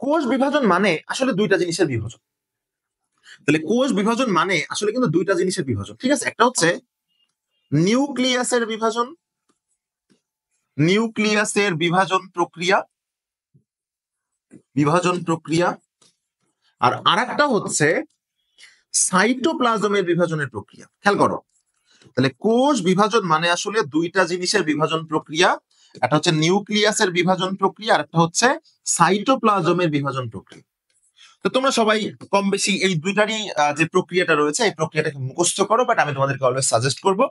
কোষ বিভাজন মানে আসলে দুইটা জিনিসের বিভাজন। তাহলে কোষ বিভাজন মানে আসলে কিন্তু দুইটা জিনিসের বিভাজন, ঠিক আছে? একটা হচ্ছে নিউক্লিয়াসের বিভাজন, নিউক্লিয়াসের বিভাজন প্রক্রিয়া, আর আরেকটা হচ্ছে সাইটোপ্লাজমের বিভাজনের প্রক্রিয়া। খেয়াল করো, তাহলে কোষ বিভাজন মানে আসলে দুইটা জিনিসের বিভাজন প্রক্রিয়া। একটা হচ্ছে নিউক্লিয়াসের বিভাজন প্রক্রিয়া, আর একটা হচ্ছে সাইটোপ্লাজমের বিভাজন প্রক্রিয়া। তো তোমরা সবাই কম বেশি এই দুইটারই যে প্রক্রিয়াটা রয়েছে এই প্রক্রিয়াটাকে মুখস্থ করো, বাট আমি তোমাদেরকে অলওয়েজ সাজেস্ট করবো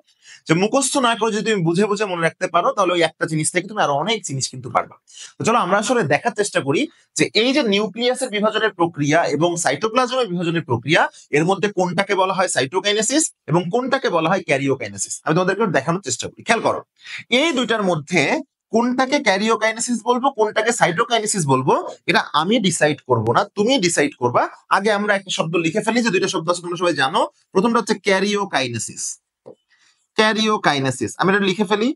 যে মুখস্থ না করে যদি তুমি বুঝে বুঝে মনে রাখতে পারো তাহলে ওই একটা জিনিস থেকে তুমি আরো অনেক জিনিস কিন্তু পারবা। তো চলো আমরা আসলে দেখার চেষ্টা করি যে এই যে নিউক্লিয়াসের বিভাজনের প্রক্রিয়া এবং সাইটোপ্লাজমের বিভাজনের প্রক্রিয়া, এর মধ্যে কোনটাকে বলা হয় সাইটোকাইনেসিস এবং কোনটাকে বলা হয় ক্যারিওকাইনেসিস। আমি তোমাদেরকে দেখানোর চেষ্টা করি। খেয়াল করো, এই দুইটার মধ্যে কোনটাকে ক্যারিওকাইনেসিস বলবো কোনটাকে সাইটোকাইনেসিস বলবো এটা আমি ডিসাইড করব না, তুমি ডিসাইড করবা। আগে আমরা একটা শব্দ লিখে ফেলি, যে দুইটা শব্দ আছে তোমরা সবাই জানো। প্রথমটা হচ্ছে ক্যারিওকাইনেসিস। ক্যারিওকাইনেসিস আমি এটা লিখে ফেলি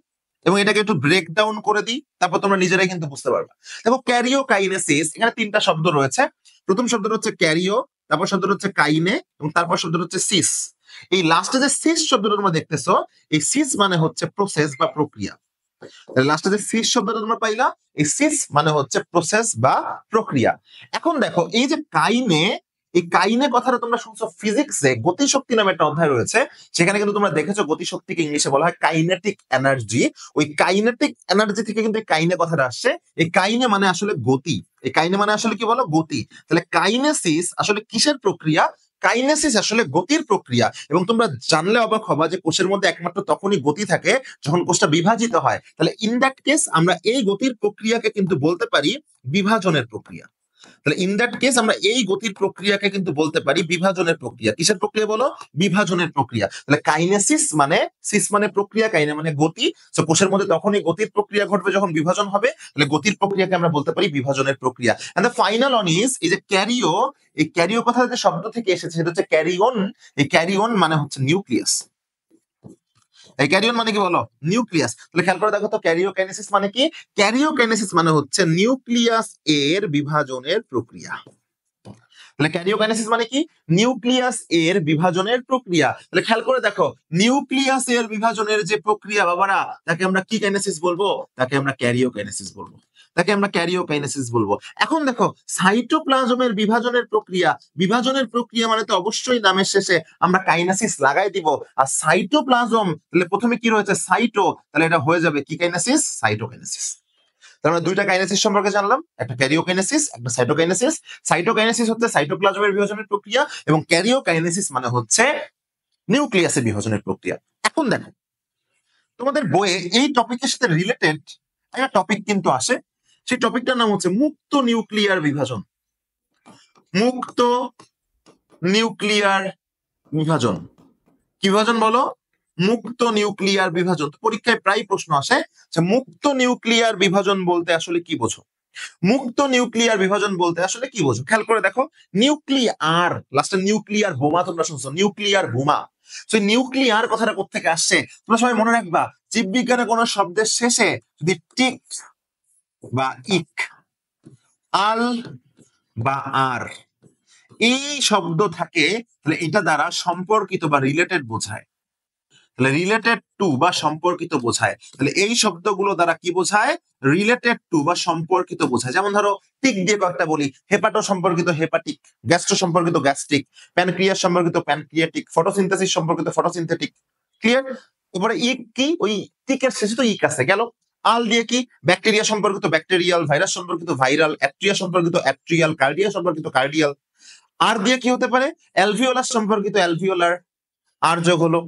এবং এটাকে একটু ব্রেক ডাউন করে দিই, তারপর তোমরা নিজেরাই কিন্তু বুঝতে পারবা। দেখো ক্যারিওকাইনেসিস, এখানে তিনটা শব্দ রয়েছে। প্রথম শব্দটা হচ্ছে ক্যারিও, তারপর শব্দটা হচ্ছে কাইনে এবং তারপর শব্দটা হচ্ছে সিস। এই লাস্টে যে সিস শব্দটা তোমরা দেখতেছো, এই সিস মানে হচ্ছে প্রসেস বা প্রক্রিয়া। লাস্টে যে সিস শব্দটা তোমরা পাইলা, এই সিস মানে হচ্ছে প্রসেস বা প্রক্রিয়া। এখন দেখো এই যে কাইনে, এই কাইনে কথাটা তোমরা শুনছো ফিজিক্সে গতিশক্তি নামে একটা অধ্যায় রয়েছে, সেখানে কিন্তু তোমরা দেখেছো গতিশক্তিকে ইংলিশে বলা হয় কাইনেটিক এনার্জি। ওই কাইনেটিক এনার্জি থেকে কিন্তু কাইনে কথাটা আসছে। এই কাইনে মানে আসলে গতি, এই কাইনে মানে আসলে কি বলো, গতি। তাহলে কাইনেসিস আসলে কিসের প্রক্রিয়া? কাইনেসিস আসলে গতির প্রক্রিয়া। এবং তোমরা জানলে অবাক হবা যে কোষের মধ্যে একমাত্র তখনই গতি থাকে যখন কোষটা বিভাজিত হয়। তাহলে ইন দ্যাট কেস আমরা এই গতির প্রক্রিয়াকে কিন্তু বলতে পারি বিভাজনের প্রক্রিয়া। তাহলে ইন দ্যাট কেস আমরা এই গতির প্রক্রিয়াকে কিন্তু বলতে পারি বিভাজনের প্রক্রিয়া। কিসের প্রক্রিয়া বলো? বিভাজনের প্রক্রিয়া। তাহলে কাইনেসিস মানে, সিস মানে প্রক্রিয়া, কাইনে মানে গতি। তো কোষের মধ্যে তখনই গতির প্রক্রিয়া ঘটবে যখন বিভাজন হবে। তাহলে গতির প্রক্রিয়াকে আমরা বলতে পারি বিভাজনের প্রক্রিয়া। And the final one is এই যে ক্যারিও, এই ক্যারিও কথা যে শব্দ থেকে এসেছে সেটা হচ্ছে ক্যারিওন। এই ক্যারিওন মানে হচ্ছে নিউক্লিয়াস। এই ক্যারিওন মানে কি বলো? নিউক্লিয়াস। তাহলে খেয়াল করে দেখো তো ক্যারিওকাইনেসিস মানে কি? ক্যারিওকাইনেসিস মানে হচ্ছে নিউক্লিয়াস এর বিভাজনের প্রক্রিয়া। তাহলে ক্যারিওকাইনেসিস মানে কি? নিউক্লিয়াস এর বিভাজনের প্রক্রিয়া। তাহলে খেয়াল করে দেখো, নিউক্লিয়াস এর বিভাজনের যে প্রক্রিয়া বাবারা, তাকে আমরা কি কাইনেসিস বলবো? তাকে আমরা ক্যারিওকাইনেসিস বলবো, তাকে আমরা ক্যারিওকাইনেসিস বলবো। এখন দেখো সাইটোপ্লাজমের বিভাজনের প্রক্রিয়া, বিভাজনের প্রক্রিয়া মানে তো অবশ্যই নামের শেষে আমরা কাইনেসিস লাগাই দিব। আর সাইটোপ্লাজম তাহলে প্রথমে কি রয়েছে? সাইটো, তাহলে এটা হয়ে যাবে কি কাইনেসিস? সাইটোকাইনেসিস। তার মানে দুইটা কাইনেসিস সম্পর্কে জানলাম, একটা ক্যারিওকাইনেসিস, একটা সাইটোকাইনেসিস। সাইটোকাইনেসিস হচ্ছে সাইটোপ্লাজমের বিভাজনের প্রক্রিয়া এবং ক্যারিওকাইনেসিস মানে হচ্ছে নিউক্লিয়াসের বিভাজনের প্রক্রিয়া। এখন দেখো তোমাদের বইয়ে এই টপিকের সাথে রিলেটেড একটা টপিক কিন্তু আসে, সেই টপিকটার নাম হচ্ছে মুক্ত নিউক্লিয়ার বিভাজন। মুক্ত নিউক্লিয়ার বিভাজন, কি বিভাজন বলো? মুক্ত নিউক্লিয়ার বিভাজন। পরীক্ষায় প্রায় প্রশ্ন আসে যে মুক্ত নিউক্লিয়ার বিভাজন বলতে আসলে কি বোঝো? মুক্ত নিউক্লিয়ার বিভাজন বলতে আসলে কি বোঝো? খেয়াল করে দেখো, নিউক্লিয়ার লাস্টে নিউক্লিয়ার বোমা তোমরা শুনছো, নিউক্লিয়ার বোমা। তো নিউক্লিয়ার কথাটা কোথা থেকে আসছে তোমরা সবাই মনে রাখবা। জীববিজ্ঞানে কোন শব্দের শেষে যদি টিক বা ইক, আল বা আর এই শব্দ থাকে তাহলে এটা দ্বারা সম্পর্কিত বা রিলেটেড বোঝায়। তাহলে রিলেটেড টু বা সম্পর্কিত বোঝায়। তাহলে এই শব্দগুলো দ্বারা কি বোঝায়? রিলেটেড টু বা সম্পর্কিত বোঝায়। যেমন ধরো টিক দিয়ে কয়েকটা বলি, হেপাটো সম্পর্কিত হেপাটিক, গ্যাস্ট্রো সম্পর্কিত গ্যাস্ট্রিক, প্যানক্রিয়াস সম্পর্কিত প্যানক্রিয়াটিক, ফটোসিনথেসিস সম্পর্কিত ফটোসিনথেটিক। ক্লিয়ার? এবারে ইক কি? ওই টিকের শেষে তো ইক আছে, গেল। আল দিয়ে কি? ব্যাকটেরিয়া সম্পর্কিত ব্যাকটেরিয়াল, ভাইরাস সম্পর্কিত ভাইরাল, অ্যাট্রিয়া সম্পর্কিত অ্যাট্রিয়াল, কার্ডিয়া সম্পর্কিত কার্ডিয়াল। আর দিয়ে কি হতে পারে? অ্যালভিওলাস সম্পর্কিত অ্যালভিওলার, আর যোগ হলো।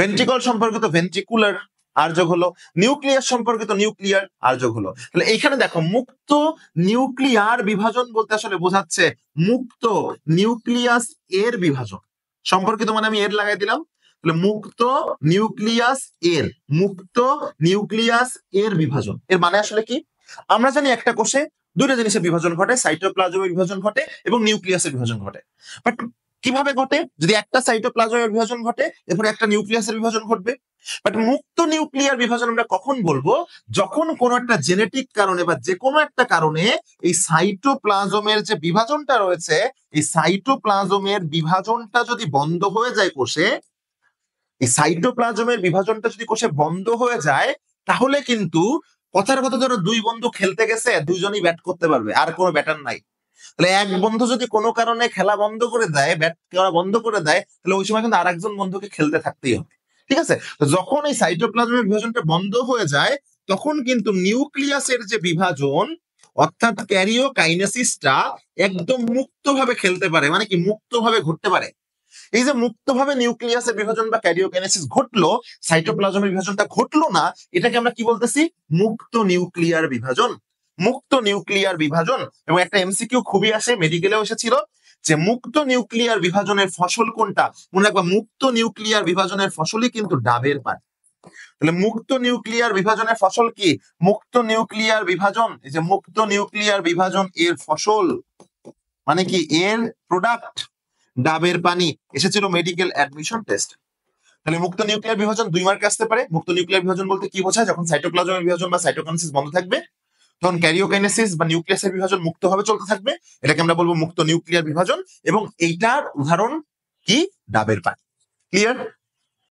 ভেন্ট্রিকল সম্পর্কিত ভেন্ট্রিকুলার, আর যোগ হলো। নিউক্লিয়াস সম্পর্কিত নিউক্লিয়ার, আর যোগ হলো। তাহলে এইখানে দেখো মুক্ত নিউক্লিয়ার বিভাজন বলতে আসলে বোঝাচ্ছে মুক্ত নিউক্লিয়াস এর বিভাজন। সম্পর্কিত মানে আমি এর লাগাই দিলাম। তাহলে মুক্ত নিউক্লিয়াস এর, মুক্ত নিউক্লিয়াস এর বিভাজন। এর মানে আসলে কি? আমরা জানি একটা কোষে দুইটা জিনিসের বিভাজন ঘটে, সাইটোপ্লাজমের বিভাজন ঘটে এবং নিউক্লিয়াসের বিভাজন ঘটে। বাট কিভাবে ঘটে? যদি একটা সাইটোপ্লাজমের বিভাজন ঘটে, এরপরে একটা নিউক্লিয়াসের বিভাজন ঘটবে। বাট মুক্ত নিউক্লিয়ার বিভাজন আমরা কখন বলবো? যখন কোনো একটা জেনেটিক কারণে বা যে কোনো একটা কারণে এই সাইটোপ্লাজমের যে বিভাজনটা রয়েছে, এই সাইটোপ্লাজমের বিভাজনটা যদি বন্ধ হয়ে যায় কোষে, এই সাইটোপ্লাজমের বিভাজনটা যদি কোষে বন্ধ হয়ে যায়, তাহলে কিন্তু কথার কথা, ধরো দুই বন্ধু খেলতে গেছে, দুইজনই ব্যাট করতে পারবে, আর কোনো ব্যাটার নাই। তাহলে এক বন্ধু যদি কোনো কারণে খেলা বন্ধ করে দেয়, ব্যাট করা বন্ধ করে দেয়, তাহলে ওই সময় কিন্তু আরেকজন বন্ধুকে খেলতে থাকতেই হবে। ঠিক আছে? তো যখন এই সাইটোপ্লাজমের বিভাজনটা বন্ধ হয়ে যায়, তখন কিন্তু নিউক্লিয়াসের যে বিভাজন, অর্থাৎ ক্যারিওকাইনেসিসটা একদম মুক্তভাবে খেলতে পারে। মানে কি মুক্তভাবে ঘটতে পারে। এই যে মুক্তভাবে নিউক্লিয়াসের বিভাজন বা ক্যারিওকাইনেসিস ঘটলো, সাইটোপ্লাজমের বিভাজনটা ঘটলো না, এটাকে আমরা কি বলতেছি? মুক্ত নিউক্লিয়ার বিভাজন। মুক্ত নিউক্লিয়ার বিভাজন। এবং একটা এমসিকিউ খুবই আসে, মেডিকেলেও এসেছিল, যে মুক্ত নিউক্লিয়ার বিভাজনের ফসল কোনটা? মনে রাখবা, মুক্ত নিউক্লিয়ার বিভাজনের ফসলই কিন্তু ডাবের পানি। তাহলে মুক্ত নিউক্লিয়ার বিভাজনের ফসল কি? মুক্ত নিউক্লিয়ার বিভাজন, এই যে মুক্ত নিউক্লিয়ার বিভাজন এর ফসল মানে কি এর প্রোডাক্ট ডাবের পানি। এসেছিল মেডিকেল অ্যাডমিশন টেস্ট। তাহলে মুক্ত নিউক্লিয়ার বিভাজন 2 মার্কে আসতে পারে। মুক্ত নিউক্লিয়ার বিভাজন বলতে কি বোঝায়? যখন সাইটোপ্লাজমের বিভাজন বা সাইটোকাইনেসিস বন্ধ থাকবে, তখন ক্যারিওকাইনেসিস বা নিউক্লিয়াসের বিভাজন মুক্তভাবে চলতে থাকবে, এটাকে আমরা বলবো মুক্ত নিউক্লিয়ার বিভাজন। এবং এইটার উদাহরণ কি? ডাবের পানি। ক্লিয়ার?